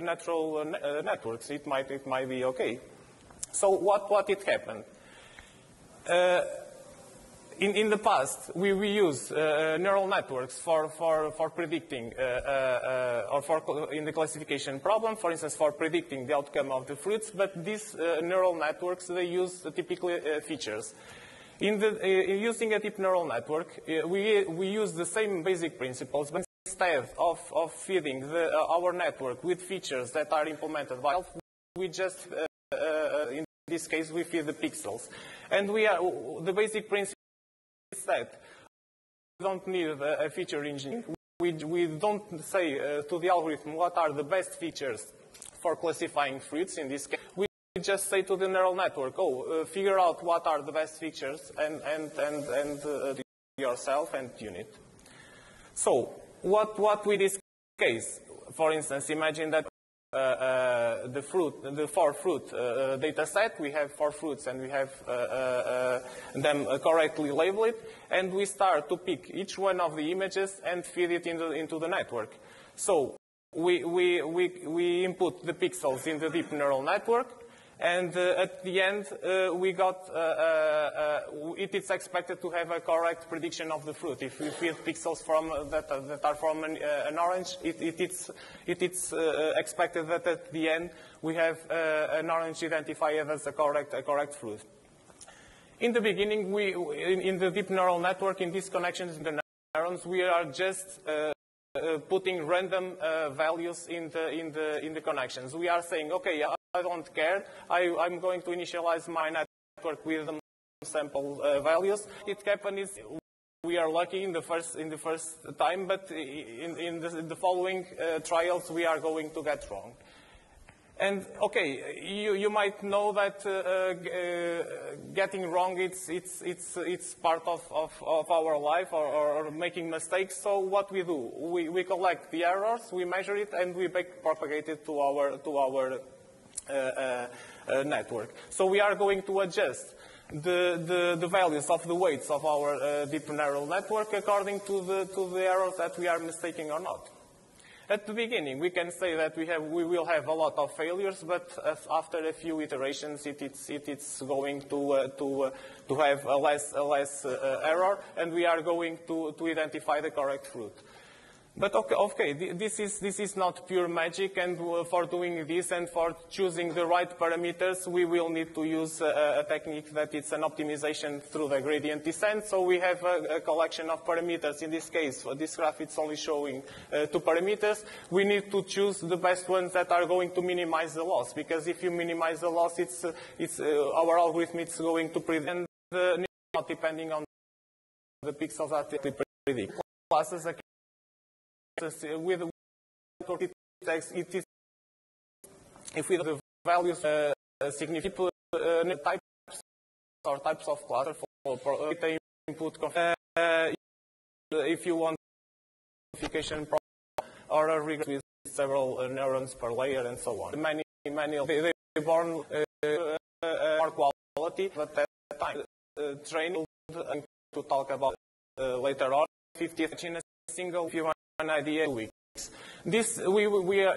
natural networks. It might be okay. So what it happened? In the past, we use neural networks for predicting, or in the classification problem, for instance, for predicting the outcome of the fruits. But these neural networks, they use typically features. In using a deep neural network, we use the same basic principles, but instead of feeding our network with features that are implemented by itself, we just, in this case, we feed the pixels. And the basic principle is that we don't need a feature engineering. We don't say to the algorithm what are the best features for classifying fruits. In this case, we just say to the neural network, figure out what are the best features and yourself and tune it. So what with this case, for instance, imagine that the 4 fruit data set, we have 4 fruits and we have them correctly labeled, and we start to pick each one of the images and feed it into the network. So we input the pixels in the deep neural network, and at the end we got it is expected to have a correct prediction of the fruit. If we feed pixels that are from an orange, it is expected that at the end we have an orange identified as a correct fruit. In the beginning, in the deep neural network, in these connections in the neurons, we are just putting random values in the connections. We are saying, okay, I don't care. I'm going to initialize my network with some sample values. It happens is we are lucky in the first time, but in the following trials we are going to get wrong. And okay, you might know that getting wrong it's part of our life, or making mistakes. So what we do, we collect the errors, we measure it, and we propagate it to our network. So we are going to adjust the values of the weights of our deep neural network according to the errors that we are mistaking or not. At the beginning, we can say that we will have a lot of failures, but after a few iterations, it's going to have a less error, and we are going to identify the correct fruit. But okay, this is not pure magic, and for doing this and for choosing the right parameters, we will need to use a technique that it's an optimization through the gradient descent. So we have a collection of parameters. In this case, for this graph, it's only showing 2 parameters. We need to choose the best ones that are going to minimize the loss, because if you minimize the loss, our algorithm is going to predict, not depending on the pixels that it predict. Classes with text, it is if we the values significant types of cluster for data input. If you want classification or a regression with several neurons per layer and so on. Many they born more quality, but that time trained to talk about later on. 50 in a single. If you want an idea, 2 weeks. This we are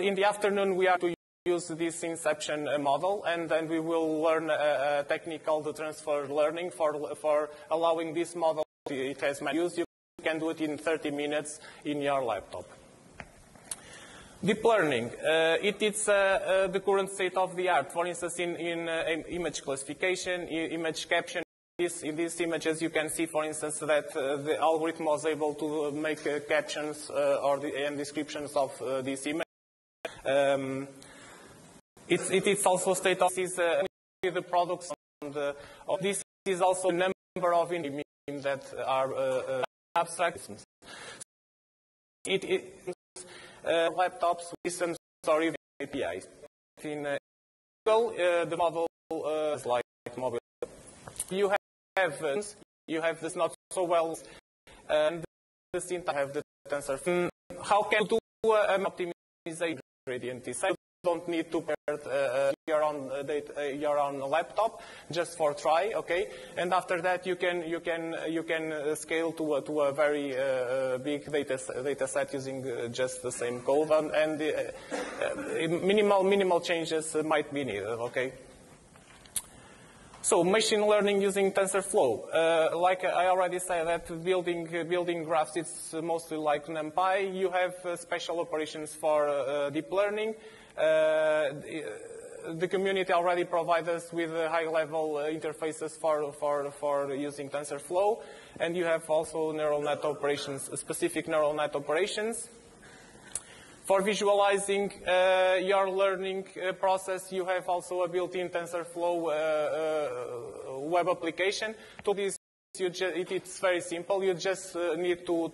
in the afternoon. We are to use this inception model, and then we will learn a technique called the transfer learning for allowing this model. It has many uses. You can do it in 30 minutes in your laptop. Deep learning, it's the current state of the art. For instance, in image classification, image caption. In these images, you can see, for instance, that the algorithm was able to make captions and descriptions of this image. It is also state of this the products of this is also a number of images that are abstract. It laptops with some story APIs. In the model is like mobile. You have this not so well, and the syntax have the TensorFlow. How can you do an optimization gradient descent? don't need to prepare your own laptop just for try, okay? And after that, you can scale to a very big data set using just the same code, and minimal changes might be needed, okay? So machine learning using TensorFlow. Like I already said, that building graphs, it's mostly like NumPy. You have special operations for deep learning. The community already provides us with high-level interfaces for using TensorFlow, and you have also neural net operations, specific neural net operations. For visualizing your learning process, you have also a built-in TensorFlow web application. To this, it's very simple. You just need to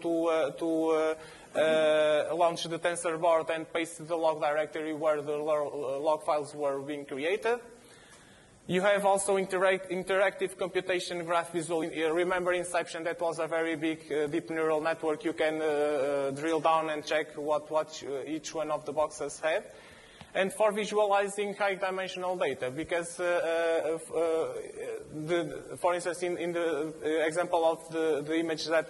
launch the tensor board and paste the log directory where the log files were being created. You have also interactive computation graph visual. Remember Inception, that was a very big deep neural network. You can drill down and check what each one of the boxes had. And for visualizing high-dimensional data, because, for instance, in the example of the image that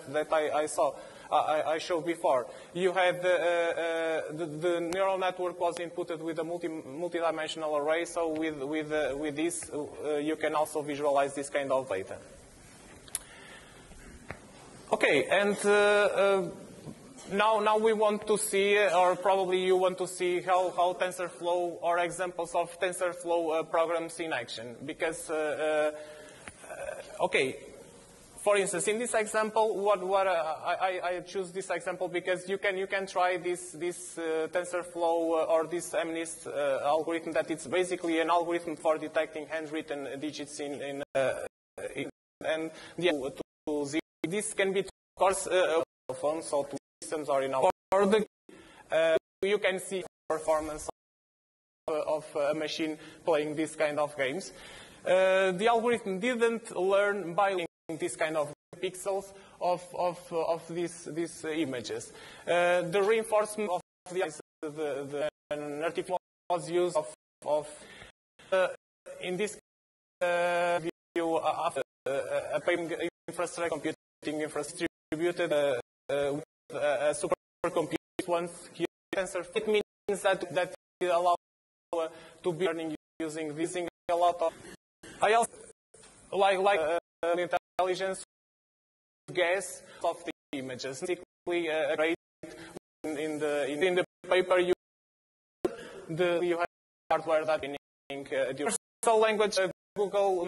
I showed before, you had the neural network was inputted with a multi-dimensional array. So with this, you can also visualize this kind of data. Okay, and now we want to see, or probably you want to see how TensorFlow or examples of TensorFlow programs in action. Because, okay. For instance, in this example, I choose this example because you can try this TensorFlow or this MNIST algorithm, that it's basically an algorithm for detecting handwritten digits and this can be, of course, a phone, so two systems are in our. You can see performance of a machine playing this kind of games. The algorithm didn't learn by this kind of pixels of these images. The reinforcement of the artificial was used in this view after a payment infrastructure, computing infrastructure distributed with a supercomputer once here. It means that it allows to be learning using a lot of. I also like intelligence guess of the images. Basically, in the paper you have hardware that in universal language. Google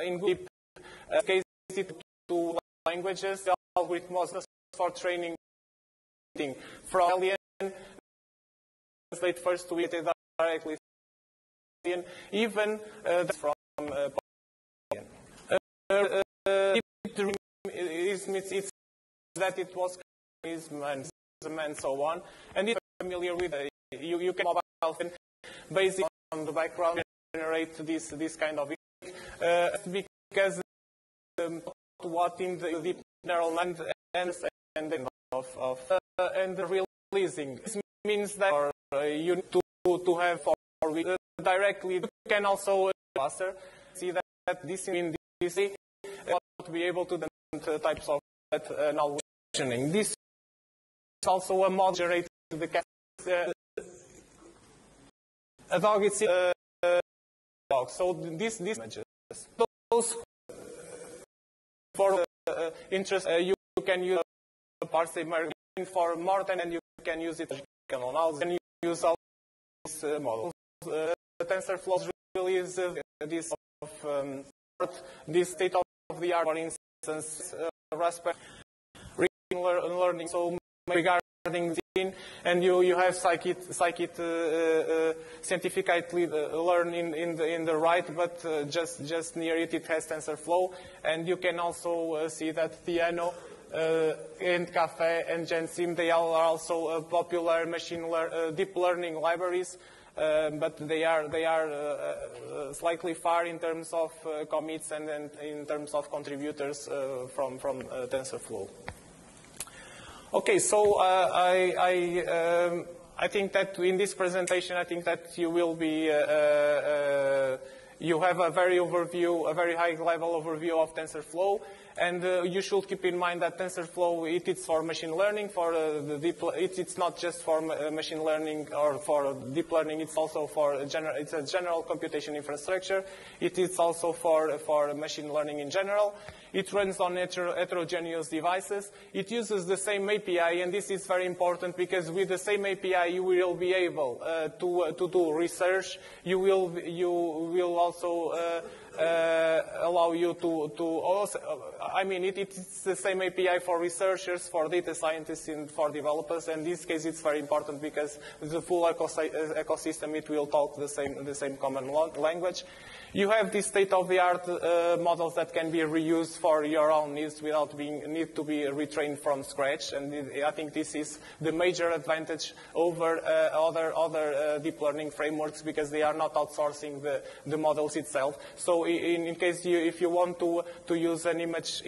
in Google case it to languages. The algorithm was for training from alien. Translate first to it directly. Even from it's that it was and so on, and if you're familiar with you can mobile based on the background generate this kind of because what in the deep neural net and the releasing. This means that you need to have for directly. You can also faster see that this in this to be able to the types of null versioning. This is also a moderated the cat. A dog is dog. So this images. Those for interest you can use parse for more than, and you can use it now. Then you use all these models. TensorFlow really is this state of the art, for instance, respect learning. So regarding and you have scikit scientifically learn in the right, but just near it has TensorFlow, and you can also see that Theano and Caffe and GenSim, they all are also popular deep learning libraries. But they are slightly far in terms of commits and in terms of contributors from TensorFlow. Okay, so I think that in this presentation, I think that you will be, you have a very high-level overview of TensorFlow, and you should keep in mind that TensorFlow, it is for machine learning, for the deep, it's not just for machine learning or for deep learning, it's also for it's a general computation infrastructure. It is also for machine learning in general. It runs on heterogeneous devices. It uses the same API, and this is very important because with the same API you will be able to do research. You will also allow you to also, I mean, it's the same API for researchers, for data scientists, and for developers. And in this case, it's very important because the full ecosystem, it will talk the same common language. You have these state-of-the-art models that can be reused for your own needs without need to be retrained from scratch. And I think this is the major advantage over other deep learning frameworks because they are not outsourcing the models itself. So in case if you want to use an image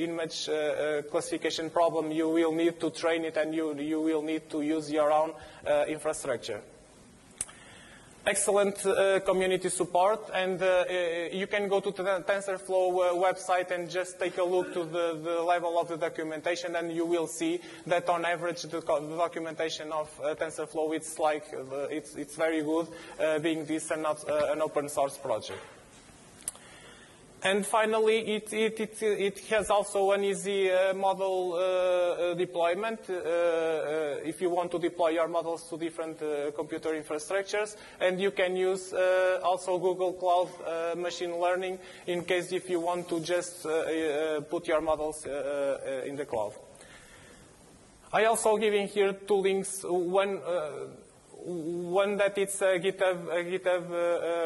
classification problem, you will need to train it and you will need to use your own infrastructure. Excellent community support, and you can go to the TensorFlow website and just take a look to the level of the documentation, and you will see that on average the documentation of TensorFlow it's very good, being this an open source project. And finally, it has also an easy model deployment if you want to deploy your models to different computer infrastructures. And you can use also Google Cloud Machine Learning in case if you want to just put your models in the cloud. I also giving here two links. One that it's a GitHub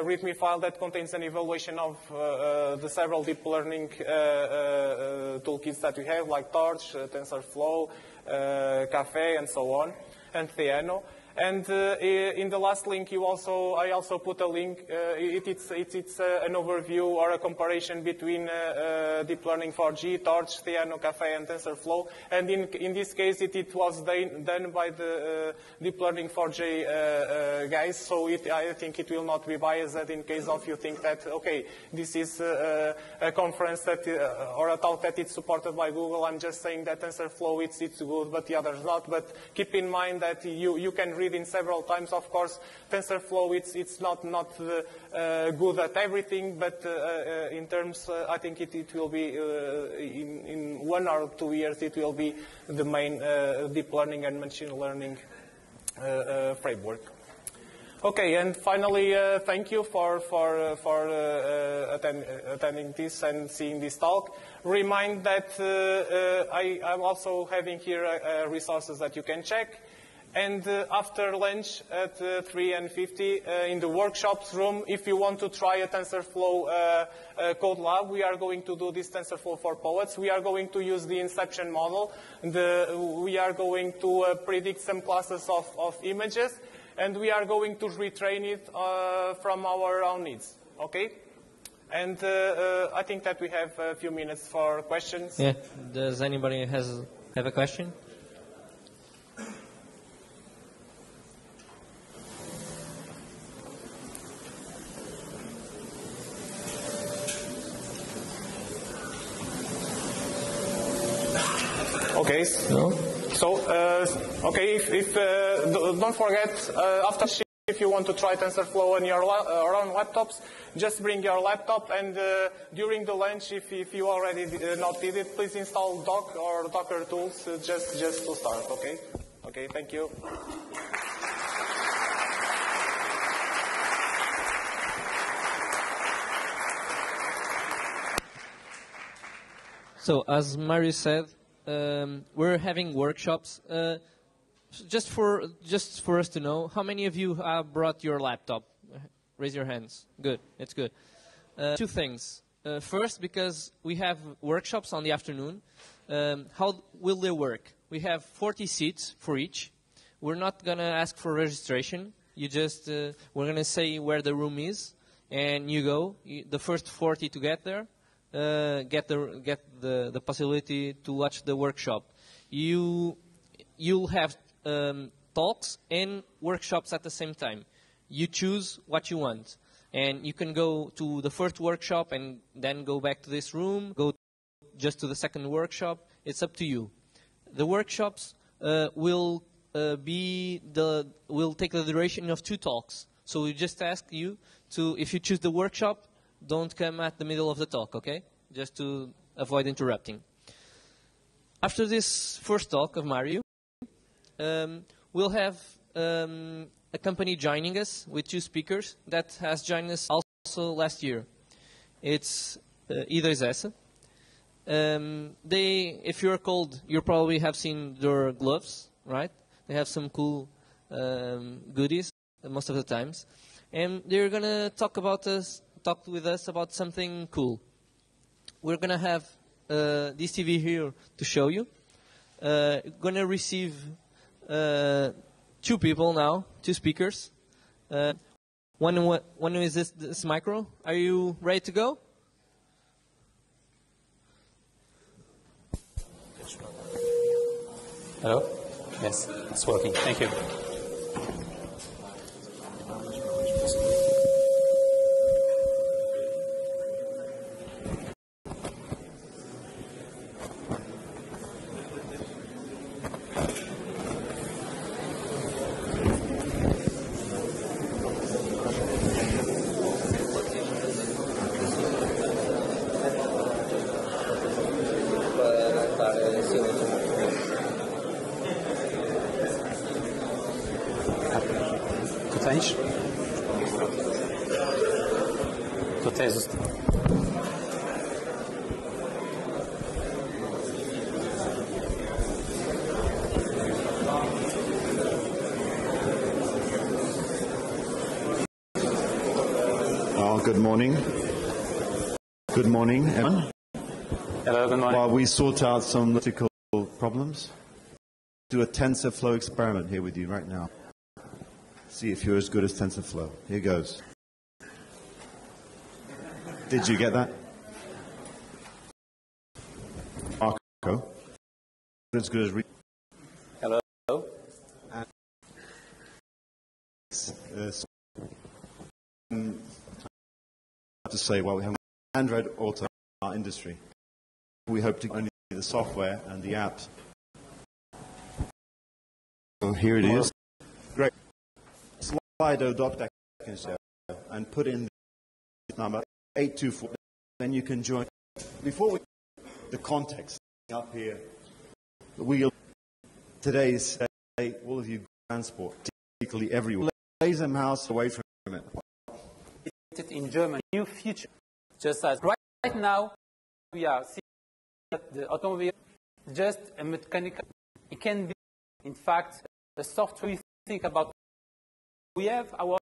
README file that contains an evaluation of the several deep learning toolkits that we have, like Torch, TensorFlow, Café, and so on, and Theano. And in the last link, I also put a link. It's an overview or a comparison between deep learning 4G, Torch, Theano, Café, and TensorFlow. And in this case, it was done by the deep learning 4J guys. So I think it will not be biased. That in case of you think that okay, this is a conference that or a talk that it's supported by Google. I'm just saying that TensorFlow it's good, but the others not. But keep in mind that you can read in several times. Of course, TensorFlow it's not good at everything, but in terms, I think it will be in 1 or 2 years it will be the main deep learning and machine learning framework. Okay, and finally, thank you for attending this and seeing this talk. Remind that I'm also having here resources that you can check. And after lunch at 3:50 in the workshops room, if you want to try a TensorFlow code lab, we are going to do this TensorFlow for Poets. We are going to use the inception model. We are going to predict some classes of images, and we are going to retrain it from our own needs. Okay? And I think that we have a few minutes for questions. Yeah. Does anybody have a question? Okay. No? So, okay, if don't forget, after if you want to try TensorFlow on your own laptops, just bring your laptop, and during the lunch, if you already not did it, please install Doc or Docker tools just to start, okay? Okay, thank you. So, as Mário said, we're having workshops. Just for us to know, how many of you have brought your laptop? Raise your hands. Good, it's good. Two things. First, because we have workshops on the afternoon, how will they work? We have 40 seats for each. We're not going to ask for registration. You just, we're going to say where the room is, and you go. The first 40 to get there. Get the possibility to watch the workshop. You'll have talks and workshops at the same time. You choose what you want. And you can go to the first workshop and then go back to this room, go just to the second workshop. It's up to you. The workshops will take the duration of 2 talks. So we just ask you to, if you choose the workshop, don't come at the middle of the talk, okay? Just to avoid interrupting. After this first talk of Mário, we'll have a company joining us with 2 speakers that has joined us also last year. It's I2S. If you're cold, you probably have seen their gloves, right? They have some cool goodies most of the times. And they're going to talk with us about something cool. We're going to have this TV here to show you. Going to receive 2 people now, 2 speakers. One is this micro. Are you ready to go? Hello? Yes, it's working. Thank you. Tu tens Good morning. Good morning, everyone. Hello, good morning. While we sort out some analytical problems, do a TensorFlow experiment here with you right now. See if you're as good as TensorFlow. Here goes. Did you get that? Marco? As good as... Hello? To say, well, we have Android Auto in our industry. We hope to only the software and the apps. So here it is. Great. Slido doc and put in the number 824. Then you can join. Before we the context up here, today's all of you transport, particularly everywhere. Laser mouse away from it. In Germany, new future. Just as right now, we are seeing that the automobile just a mechanical. It can be, in fact, the software we think about. We have our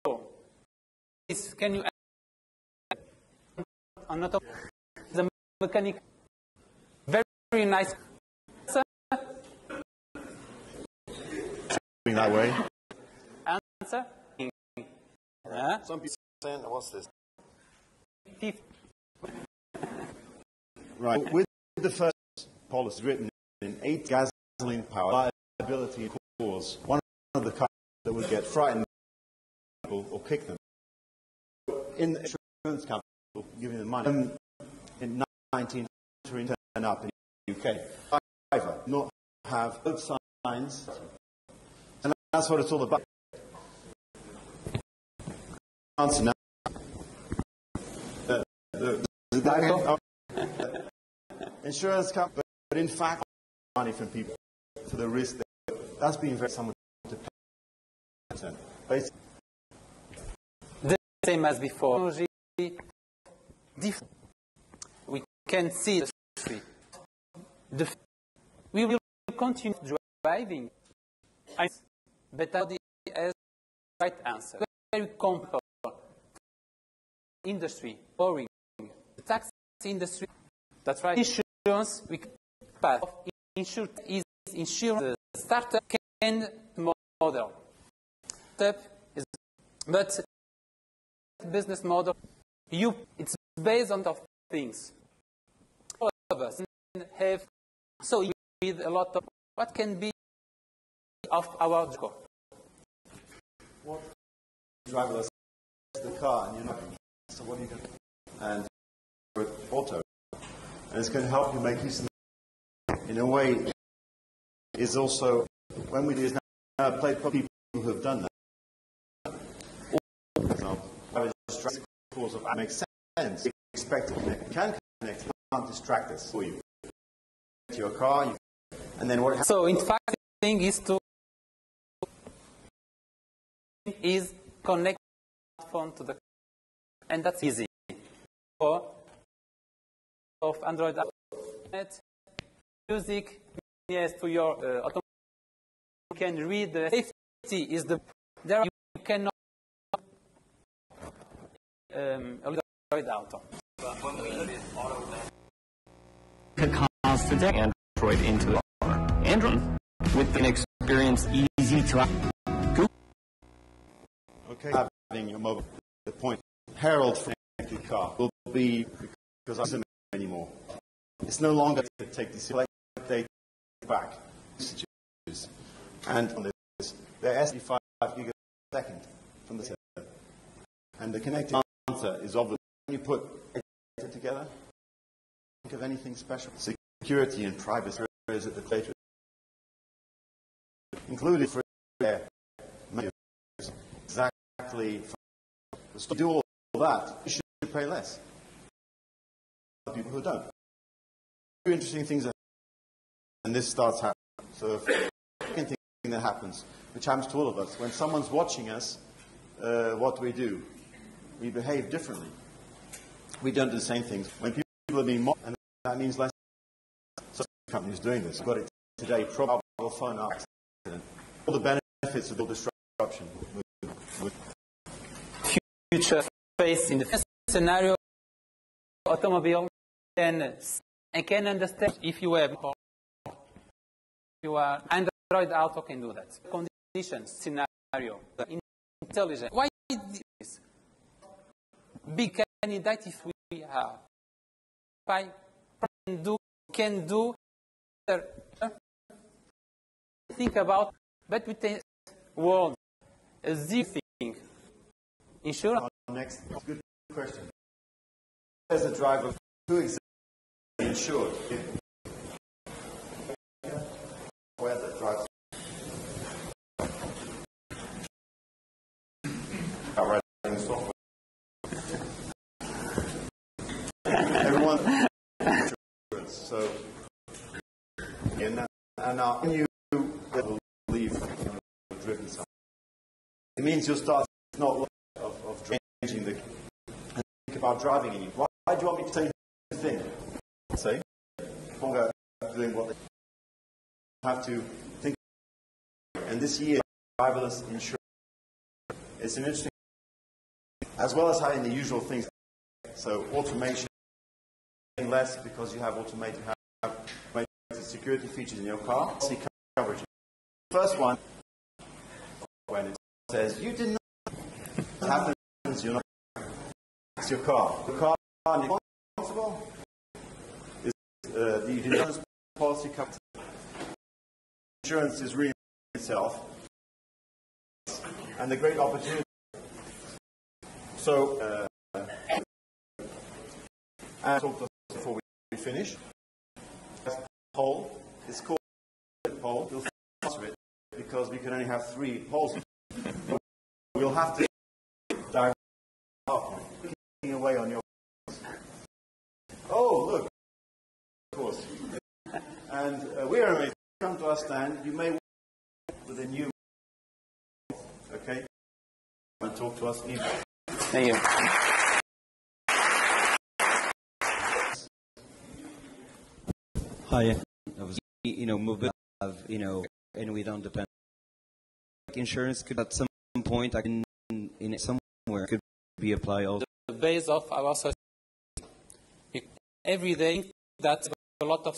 own. Can you add another the mechanic? Very, very nice. That way. Answer. Some people saying, what's this? Right. With the first policy written in 8 gasoline power liability cause, one of the cars that would get frightened people or kick them. In the insurance company, giving them money. In 19 turn up in the UK. Driver not have both signs. And that's what it's all about. Answer now. The insurance company, but in fact, money from people for the risk that's being very someone to pay. Basically, the same as before. We can see the street. We will continue driving. But that is the right answer. Very complex. Industry, boring. The tax industry, that's right. Insurance, we can pass. Insurance is insurance. The startup can model. Startup is, but business model, it's based on of things. All of us have, so you read a lot of what can be of our core. What driverless the car and you're not. So what are you going to do? And with Porto, and it's going to help you make use of it. In a way, is also when we do is now played for people who have done that. For example, cause of makes sense. You expect to connect. You can connect. You can't distract us for you. To your car, and then what happens? So in fact, the thing is connect the phone to the car, and that's easy. Or of Android music, yes, to your automobile. You can read the safety is the there you cannot Android Auto. Constant Android into the car. Android with an experience easy to Okay, having your mobile. The point Herald for connected car will be because I don't anymore. It's no longer to take the data back. And on this, they're SD5 gigabits per second from the server. And the connected answer is obvious. When you put data together, think of anything special. Security and privacy is at the data. Included for exactly. To do all that, you should pay less. People who don't. Two interesting things are, and this starts happening. So the second thing that happens, which happens to all of us, when someone's watching us, what do? We behave differently. We don't do the same things. When people are being mocked, and that means less. So companies doing this. We've got it today. Probably phone accident. All the benefits of the disruption. Future face in the scenario automobile and can understand if you have Android Auto can do that. Conditions, scenario, intelligent. Why this? Big candidate if we have can do think about but we take world as this thing. Insurance. Next, good question. As a driver, who exactly insured? Where the driver? Writing software. Everyone insurance. So, and now when you believe you've driven something, it means you'll start not of changing the and think about driving in you. Why do you want me to say the thing? Say, longer doing what they have to think. And this year, driverless insurance. It's an interesting, as well as having the usual things. So automation, less because you have automated security features in your car. See coverage. First one, when it says you did not. What happens, you're not. It's your car. The car is responsible. The insurance policy covers. Insurance is really itself. And the great opportunity. So, and talk to us before we finish. Poll is called poll. We'll answer it because we can only have 3 polls. We'll have to dive away on your. Oh, look, of course. And we are amazing. Come to our stand. You may with a new. Okay, and talk to us. Thank you. Hi. Move have, and we don't depend. Insurance could at some point, in somewhere, could be applied also. The base of our society. Every day, that's a lot of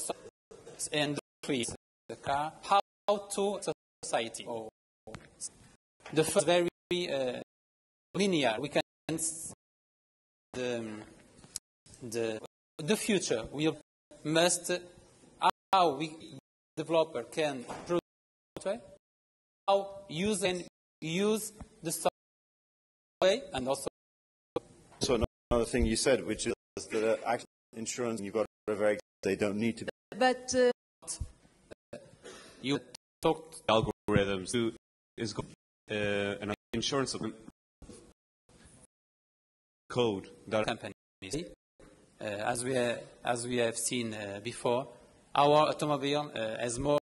and increase the car. How to society? Oh. The first very linear. We can the future. We must how we developer can produce use the software and also. So another thing you said, which is that actual insurance, you've got a very, they don't need to be. But you talked algorithms to is an insurance code that companies. As we have seen before, our automobile has more